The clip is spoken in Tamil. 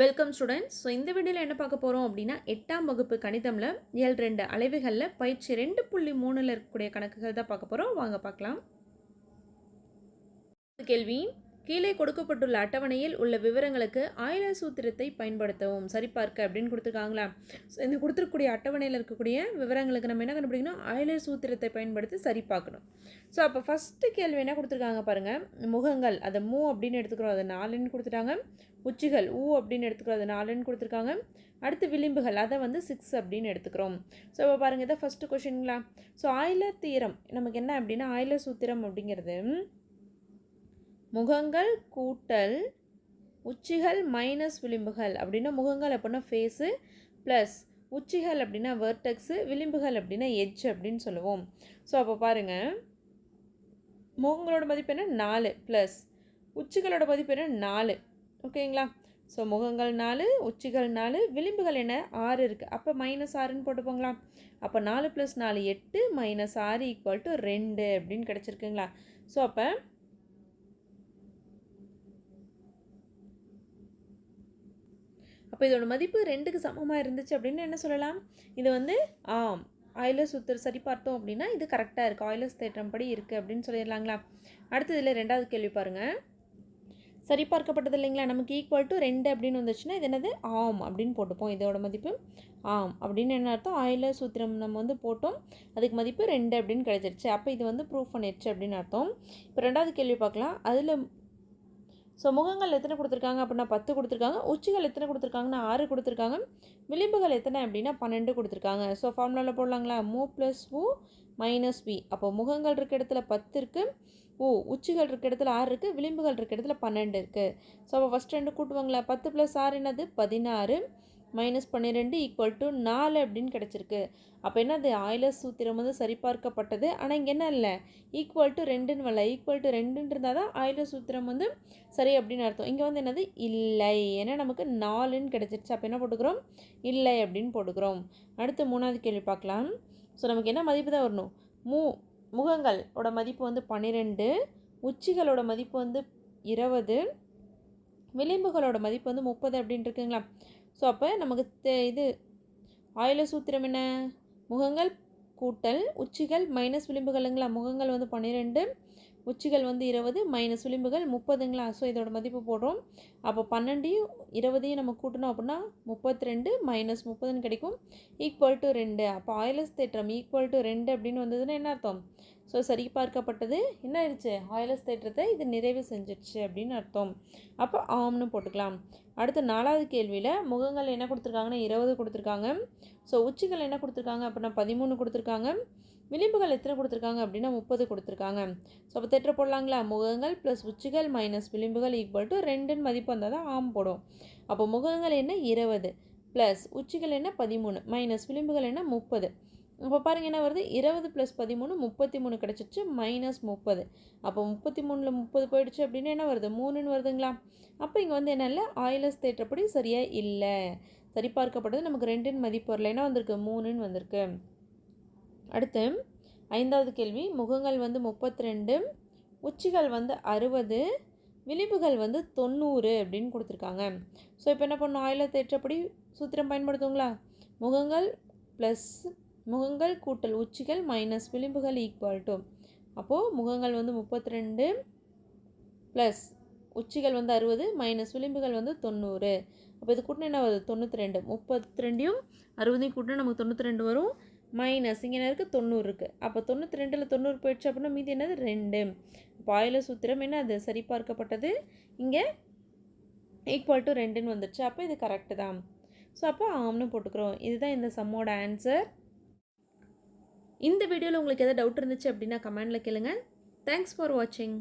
Welcome students. ஸோ இந்த வீடியோவில் என்ன பார்க்க போகிறோம் அப்படின்னா 8ஆம் வகுப்பு கணிதமில் இயல் 2 அளவுகளில் பயிற்சி 2.3ல் இருக்கக்கூடிய கணக்குகள் தான் பார்க்க போகிறோம். வாங்க பார்க்கலாம். கேள்வி: கீழே கொடுக்கப்பட்டுள்ள அட்டவணையில் உள்ள விவரங்களுக்கு ஆய்லர் சூத்திரத்தை பயன்படுத்தவும். சரிபார்க்க அப்படின்னு கொடுத்துருக்காங்களா? ஸோ இந்த கொடுத்துருக்கூடிய அட்டவணையில் இருக்கக்கூடிய விவரங்களுக்கு நம்ம என்ன கண்டுபிடிக்கணும்? ஆய்லர் சூத்திரத்தை பயன்படுத்தி சரி பார்க்கணும். ஸோ அப்போ ஃபஸ்ட்டு கேள்வி என்ன கொடுத்துருக்காங்க பாருங்கள். முகங்கள் அதை மூ அப்படின்னு எடுத்துக்கிறோம், அதை 4ன்னு கொடுத்துட்டாங்க. உச்சிகள் ஊ அப்படின்னு எடுத்துக்கிறோம், அதை 4ன்னு கொடுத்துருக்காங்க. அடுத்து விளிம்புகள் அதை வந்து 6 அப்படின்னு எடுத்துக்கிறோம். ஸோ இப்போ பாருங்கள், இதை ஃபஸ்ட்டு கொஷின்ங்களா. ஸோ ஆய்லர் தீரம் நமக்கு என்ன அப்படின்னா, ஆய்லர் சூத்திரம் அப்படிங்கிறது முகங்கள் கூட்டல் உச்சிகள் மைனஸ் விளிம்புகள் அப்படின்னா, முகங்கள் அப்படின்னா ஃபேஸு ப்ளஸ் உச்சிகள் அப்படின்னா வெர்டெக்ஸு, விளிம்புகள் அப்படின்னா எட்ஜ் அப்படின்னு சொல்லுவோம். ஸோ அப்போ பாருங்கள், முகங்களோட மதிப்பு என்ன 4 ப்ளஸ் உச்சிகளோட மதிப்பு என்ன 4. ஓகேங்களா? ஸோ முகங்கள் 4, உச்சிகள் 4, விளிம்புகள் என்ன 6 இருக்குது. அப்போ -6ன்னு போட்டுப்போங்களா. அப்போ 4 + 4 8 -6 = 2 அப்படின்னு கிடச்சிருக்குங்களா. ஸோ அப்போ இதோட மதிப்பு 2க்கு சமமாக இருந்துச்சு அப்படின்னு என்ன சொல்லலாம்? இது வந்து ஆய்லர் சூத்திரம் சரி பார்த்தோம் அப்படின்னா இது கரெக்டாக இருக்குது, ஆய்லர் தேற்றம் படி இருக்குது அப்படின்னு சொல்லிடலாங்களா. அடுத்தது இல்லை 2வது கேள்வி பாருங்கள். சரி பார்க்கப்பட்டது இல்லைங்களா, நமக்கு =2 அப்படின்னு வந்துச்சுன்னா இது என்னது ஆம் அப்படின்னு போட்டுப்போம். இதோட மதிப்பு ஆம் அப்படின்னு என்ன அர்த்தம்? ஆய்லர் சூத்திரம் நம்ம வந்து போட்டோம், அதுக்கு மதிப்பு 2 அப்படின்னு கிடைச்சிருச்சு. அப்போ இது வந்து ப்ரூஃப் பண்ணிடுச்சு அப்படின்னு அர்த்தம். இப்போ 2வது கேள்வி பார்க்கலாம். அதில் ஸோ முகங்கள் எத்தனை கொடுத்துருக்காங்க அப்படின்னா 10 கொடுத்துருக்காங்க. உச்சிகள் எத்தனை கொடுத்துருக்காங்கன்னா 6 கொடுத்துருக்காங்க. விளிம்புகள் எத்தனை அப்படின்னா 12 கொடுத்துருக்காங்க. ஸோ ஃபார்முலாவில் போடலாங்களா. மூ ப்ளஸ் ஊ மைனஸ் வி. அப்போ முகங்கள் இருக்க இடத்துல 10 இருக்குது, உச்சிகள் இருக்க இடத்துல 6 இருக்குது, விளிம்புகள் இருக்க இடத்துல 12 இருக்குது. ஸோ அப்போ ஃபஸ்ட் 2 கூட்டுவாங்களா. 10 + 6 என்னது 16 -12 = 4 அப்படின்னு கிடச்சிருக்கு. அப்போ என்னது ஆய்லர் சூத்திரம் வந்து சரிபார்க்கப்பட்டது. ஆனால் இங்கே என்ன இல்லை, =2ன்னு வரல. =2ன்னு இருந்தால் தான் ஆய்லர் சூத்திரம் வந்து சரி அப்படின்னு அர்த்தம். இங்கே வந்து என்னது இல்லை, ஏன்னா நமக்கு 4ன்னு கிடச்சிருச்சு. அப்போ என்ன போட்டுக்கிறோம்? இல்லை அப்படின்னு போட்டுக்கிறோம். அடுத்து 3வது கேள்வி பார்க்கலாம். ஸோ நமக்கு என்ன மதிப்பு தான் வரணும்? முகங்களோட மதிப்பு வந்து 12, உச்சிகளோட மதிப்பு வந்து 20, விளிம்புகளோட மதிப்பு வந்து 30 அப்படின்னு இருக்குங்களா. ஸோ அப்போ நமக்கு இது ஆய்லர் சூத்திரம் என்ன? முகங்கள் கூட்டல் உச்சிகள் மைனஸ் விளிம்புகளுங்களா. முகங்கள் வந்து 12, உச்சிகள் வந்து 20, மைனஸ் விளிம்புகள் 30ங்களா. ஸோ இதோட மதிப்பு போடுறோம். அப்போ 12யும் 20யும் நம்ம கூட்டணும் அப்படின்னா 32 - 30ன்னு கிடைக்கும், =2. அப்போ ஆய்லர் தேற்றம் =2 அப்படின்னு வந்ததுன்னா என்ன அர்த்தம்? ஸோ சரி பார்க்கப்பட்டது என்ன ஆயிடுச்சு? ஆய்லர் தேற்றத்தை இது நிறைவு செஞ்சிடுச்சு அப்படின்னு அர்த்தம். அப்போ ஆம்னு போட்டுக்கலாம். அடுத்து 4வது கேள்வியில் முகங்கள் என்ன கொடுத்துருக்காங்கன்னா 20 கொடுத்துருக்காங்க. ஸோ உச்சிகள் என்ன கொடுத்துருக்காங்க அப்படின்னா 13 கொடுத்துருக்காங்க. விளிம்புகள் எத்தனை கொடுத்துருக்காங்க அப்படின்னா 30 கொடுத்துருக்காங்க. ஸோ அப்போ தேற்ற போடலாங்களா. முகங்கள் ப்ளஸ் உச்சிகள் மைனஸ் விளிம்புகள் = 2ன்னு மதிப்பு வந்தால் தான் ஆம் போடும். அப்போ முகங்கள் என்ன 20 ப்ளஸ் உச்சிகள் என்ன 13 மைனஸ் விளிம்புகள் என்ன 30. அப்போ பாருங்கள் என்ன வருது, 20 + 13 33 கிடச்சிச்சு, -30. அப்போ 33ல் 30 போயிடுச்சு அப்படின்னு என்ன வருது 3ன்னு வருதுங்களா. அப்போ இங்கே வந்து என்ன இல்லை, ஆய்லர் தேற்றப்படி சரியாக இல்லை, சரி பார்க்கப்பட்டது. நமக்கு 2ன்னு மதிப்பு வரல, என்ன வந்திருக்கு 3ன்னு வந்திருக்கு. அடுத்து 5வது கேள்வி. முகங்கள் வந்து 32, உச்சிகள் வந்து 60, விளிம்புகள் வந்து 90 அப்படின்னு கொடுத்துருக்காங்க. ஸோ இப்போ என்ன பண்ணணும்? ஆய்லர் தேற்றப்படி சூத்திரம் பயன்படுத்துங்களா. முகங்கள் கூட்டல் உச்சிகள் மைனஸ் விளிம்புகள் = அப்போது முகங்கள் வந்து 32 ப்ளஸ் உச்சிகள் வந்து 60 மைனஸ் விளிம்புகள் வந்து 90. அப்போ இது கூட்டினா என்ன வருது 92. 32யும் 60யும் கூட்டினா நமக்கு 92 வரும். மைனஸ் இங்கே என்ன இருக்குது 90 இருக்குது. அப்போ 92ல் 90 போயிடுச்சு அப்படின்னா மீதி என்னது 2. இப்போ ஆய்லர் சூத்திரம் என்ன அது சரி பார்க்கப்பட்டது. இங்கே =2ன்னு வந்துடுச்சு. அப்போ இது கரெக்டு தான். ஸோ அப்போ ஆம்னு போட்டுக்கிறோம். இதுதான் இந்த சம்மோட ஆன்சர். இந்த வீடியோவில் உங்களுக்கு எதாவது டவுட் இருந்துச்சு அப்படின்னா கமெண்டில் கேளுங்க. தேங்க்ஸ் ஃபார் வாட்சிங்.